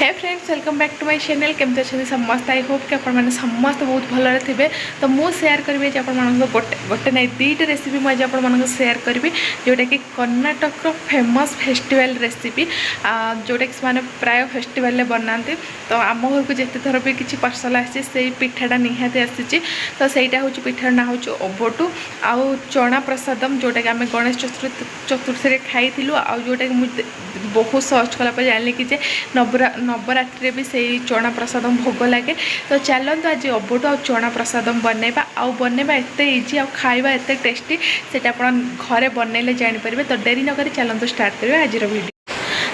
Hey friends welcome back to my channel केमती अच्छे समस्त आई होप कि आपण मैंने समस्त बहुत भल थे। तो मुझे सेयार करी गोटे गोटे ना दुईटा रेसिपी मुझे आप सेयार करी जोटा कि कर्नाटक फेमस फेस्टिवल रेसिपी जोटा कि से प्राय फेस्टिवल बनाते। तो आम घर को जिते थर भी किसी पार्सल आसी से पिठाटा निहाती आसी। तो सहीटा हूँ पिठार ना हूँ ओबटू आउ चना प्रसादम जोटा कि आम गणेश चतुर्थी खाई जोटा कि मुझे बहुत सर्च कलापर जानी कि नवरात्रि भी से चना प्रसादम भोग लगे। तो चलते आज ओबटू आ चना प्रसादम बनैबा बनैबा एत इजी आ खाइबा एत टेस्टी से घरे बनैले जापर। तो डेरी नक चलते स्टार्ट करेंगे आज वीडियो।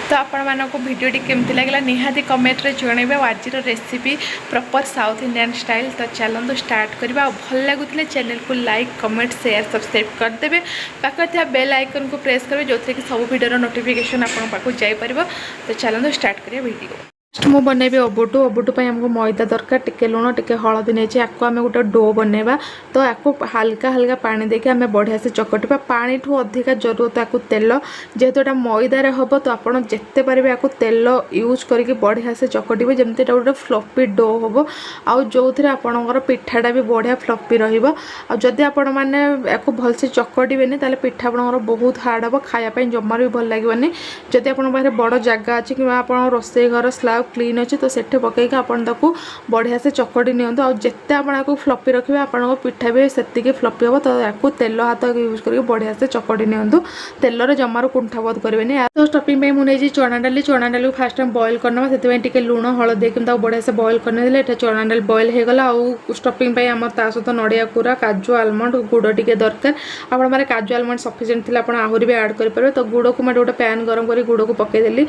तो आपण मानक वीडियोटी केमती लगे निहाती कमेंट रे जणेबे। आज recipe proper south Indian style. तो चलते स्टार्ट करवा। भल लगुले चैनल को लाइक कमेंट शेयर सब्सक्राइब करदे। पाखे बेल आइकन को प्रेस करेंगे जो कि सब वीडियो नोटिफिकेशन आपन पाखु जाई परिबो। तो चलते स्टार्ट करिया वीडियो। मु बनैबे ओबटू ओबटू आमको मैदा दरकार टिके लुण टिके हलदी नहीं आपको आम गोटे डो बनैबा। तो आपको हल्का हल्का पानी देके आम बढ़िया से चकटिबा। पानी ठू अधिका जरूरत आपको तेल जेहेतु एटा मैदार हम। तो आपड़ जिते पारे आपको तेल यूज करके बढ़िया से चकटिबे जमती गोटे फ्लफी डो हम आउ जो आपणकर पिठाटा भी बढ़िया फ्लफी रही। आपण मैंने आपको भलसे चकटिबेनि ताले पिठा आपणकर बहुत हार्ड हम खायापी जमार भी भल लगे। जदि आप बड़ जगह अच्छी कि आप रोसई घर स्लाब क्लीन अच्छे तो सेठे पकईक आपन ताकू बढ़िया से चकड़ी नियंतु। आ जिते आपको फ्लफी रखिए आपन पिठा भी सेतिकी फ्लफी हम। तो आपको तेल हाथ यूज करके बढ़िया से चकड़ी नियंतु। तेलर जमार कुंठा बोध करेंगे। तो स्टफिंग में मुझे चना डाली को फास्ट टाइम बॉयल करना से लुण हलदी कि बढ़िया से बॉयल करने चना डाल बॉयल हो गला। स्टफिंग आम ता सहित नड़िया पूरा काजू आलमंड गुड़ टी दरकार। आप काजू आलमंड सफिसीयंट थी आहरी भी आड करेंगे। तो गुड़ को मैं गोटे पैन गरम कर गुड़ को पकईदेली।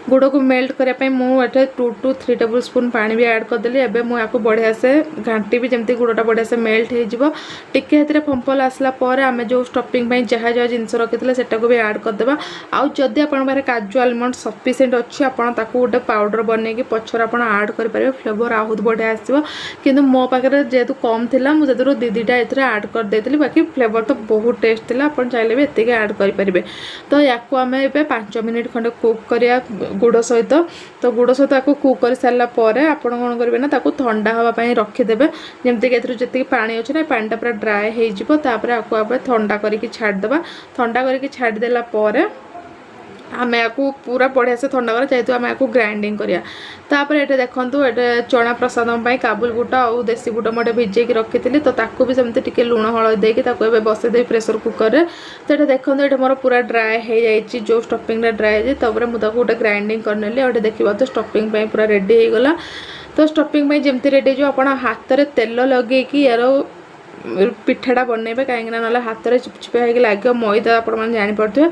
गुड़ को मेल्ट करने मुझे 2 to 3 टेबल स्पून पानी भी ऐड करदेली। एबे मु आपको बढ़िया से घाटी भी जमती गुड़टा बढ़िया से मेल्ट हो टिके हेतरे फंपल आसला पर आमे जो स्टफिंग जहाँ जहाँ जिनस रखी सेटा को भी ऐड करदेबा। आउ जदि आपन पारे काजू आलमंड सफिसीयंट अच्छी आपन ताकू गोटे पाउडर बनैकी पछर आपन ऐड कर पारे। फ्लेवर आहुत बढ़िया आसीबो। किंतु मो पाखे जेहेतु कम थिला मु जेतु दीदीटा एथरे ऐड कर देथिली। बाकी फ्लेवर तो बहुत टेस्ट थिला आपन चाहिले भी एतिके ऐड कर परिबे। तो याको आमे एबे 5 मिनिट खंडे कुक करिया गुड़ सहित। तो गुड़ सहित आपको कुक कर सारा पर आप कौन करेंगे ना ठंडा हाँपाई रखीदे जमीक जी पानी अच्छे ना पानीटा पूरा ड्राए होपर आपको आप ठंडा करके छाड़देबा। ठंडा करके छाड़देला आम आपको पूरा बढ़िया से ठंडा कर जेहेतु आम आपको ग्राइंडिंग करिया। तापर ये देखूँ ये चना प्रसादम काबुल बुट आउ देसी बुट मुझे भिजेक रखी थी। तो ताकू भी सेमती टिके लुण हलदी देके बसईदे प्रेसर कुकर रे। तो ये देखो ये मोर पूरा ड्राए हो जाए जो स्टफिंग ड्राए है मुझे गोटे ग्राइंडिंग करनेली। और देखिए तो स्टफिंग पूरा रेडी हो गला। तो स्टफिंग जमती रेडी जो आप हाथ में तेल लगे यार पिठाटा बनइबे कहीं ना हाथ में चिपचिपा होगी लगे मैदा आपने जापे।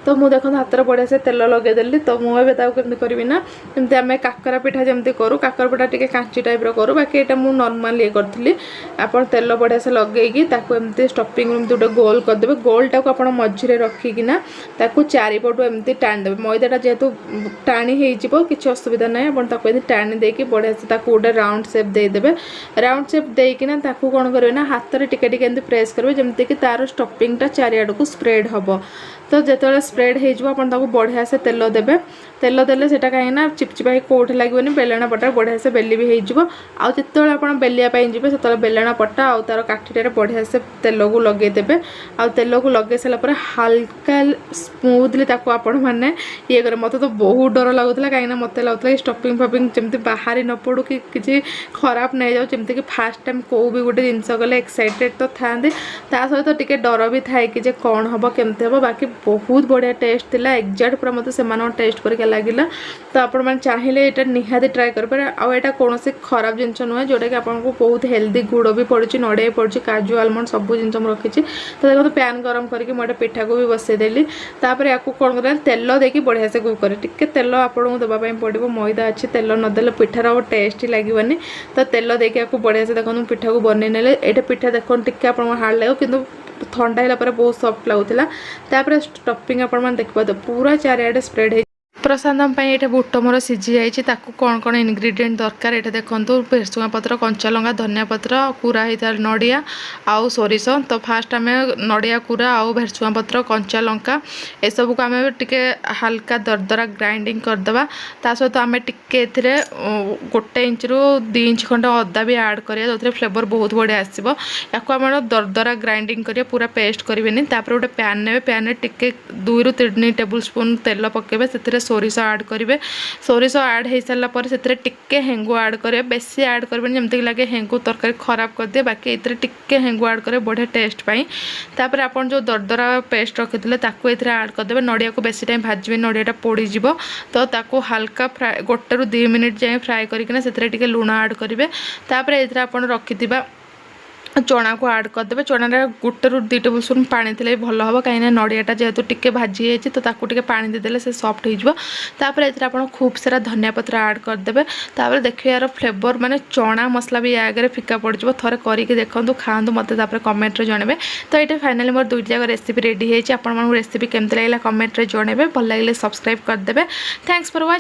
तो मुझे देखो हाथ में बढ़िया से तेल लगेदेली। तो मुझे केमती करी ना जमी आम काकरा पिठा जमी करूँ काकर पिठा टी कांची टाइप करूँ। बाकी यहाँ मुझे नर्माल ये करी आप तेल बढ़िया से लगेगी एमती स्टफिंग एमती गोटे गोल करदे। गोलटा को आप मझे रखिकिना चारिपटू एमती टाणीदेवे। मैदाटा जेहेतु टाणी हो किसी असुविधा ना आप टाणी देकी बढ़िया से गोटे राउंड सेप देदेवे। राउंड सेप देकिना कौन करेंगे ना हाथ में टिके टिके एमती प्रेस करेंगे जमीक तार स्टफिंगटा चारिआड़ को स्प्रेड हम। तो जिते स्प्रेड हो बढ़िया से तेल देवे। तेल देले सेटा कहीं चिपचिपा कौटे लगे बेलना पटा बढ़िया से बेली भी हो। आउ जिते आप बेलियापाई जी से बेलना पटा आउ तार काठीटे बढ़िया से तेल को लगेदेवे। आउ तेल को लगे सारापर हल्का स्मूथली आपण मैंने ये करे। मत तो बहुत डर लगुला कहीं मत लगुला स्टफिंग फफिंग जमी बाहरी न पड़ू कि किसी खराब नहीं जाऊ जमीक कि फास्ट टाइम कौ भी गोटे जिनस गले एक्साइटेड तो था सहित टिके डर भी थाए कि कौन हम केमती हम। बाकी बहुत बढ़िया टेस्ट थिला एक्जाक्ट पूरा मत से टेस्ट करके लगिला। तो आपण मैंने चाहिए यहाँ निहाती ट्राए करेंगे। आउ यहाँ कौन खराब जिनस नुहे जोटा कि आपको बहुत हेल्दी गुड़ भी पड़ी नड़िया पड़ी काजू आलमंड सब जिन रखी। तो देखो पैन गरम करके मुझे पिठा को भी बसईदेली। तापर या कौन कर तेल देकी बढ़िया से कुक करे टिके तेल आपको देवाई पड़ो मैदा अच्छी तेल नदेले पिठार और टेस्ट लगेनि। तो तेल देकी आपको बढ़िया से देखो पिठा को बनई ने ये पिठा देखो टिके आप हार्ड लगे कि ठंडा है बहुत सफ्ट लगुला। स्टफिंग आप देखिए तो पूरा चारिआडे स्प्रेड है। प्रसादम ये बुट मोर सीझी जाइए कौन कौन इनग्रीडिएंट दरकार ये देखो भेरसुंगा पत्र कंचा लंका धनिया पत्र कूरा होता है नड़िया आउ सोरिष तो फास्ट आम नड़िया कूरा आउ भेरसुंगा पत्र कंचा लंका एसबू को आम टे हाल्का दरदरा ग्राइंडिंग करदे सहित आम टे गोटे इंच रु 2 इंच खंड अदा भी ऐड करिया जो फ्लेवर बहुत बढ़िया आसो या आम दरदरा ग्राइंडिंग करिया पूरा पेस्ट करेंगे गोटे पैन ने पैन में टिके 2 ରୁ 3 टेबुल स्पून तेल पकेबे से सोरिष ऐड करेंगे सोरिष ऐड हो सारापर से टिके हेंगु ऐड करेंगे बेसी ऐड करेंगे जमती लगे हेंगु तरकारी खराब कर दिए बाकी ये टिके हेंगु ऐड करेंगे बढ़िया टेस्ट पाई तापर आपन जो दरदरा पेस्ट रखिते ताकू ये ऐड करदे नड़िया को बेसी टाइम भाजबे नड़ियाटा पोड़ीज तो ताकू हल्का फ्राए 1 ରୁ 2 मिनिट जाए फ्राए करके से लुण ऐड करेंगे तापर ये आपन रखिथिबा चना को ऐड करदे चना 1 ରୁ 2 टेबुल स्पून पानी थे भल हम कहीं नड़ियाटा जेहेतु टिके भाजी जाइए तो ताकू टिके पानी देदेले से सॉफ्ट होपर ये आप खूब सारा धनिया पत्र ऐड करदे तापर देखिए यार फ्लेवर माने चना मसला भी आगे फिका पड़ जाए थे करके देखूँ खाँतु मत कमेंट जनइबे तो ये फाइनाली मोर 2टी जाक रेसिपी रेडी होती रेसिपी केमती लगे कमेंट जनइबे भल लगे सब्सक्राइब करदे थैंक्स फॉर वाचिंग।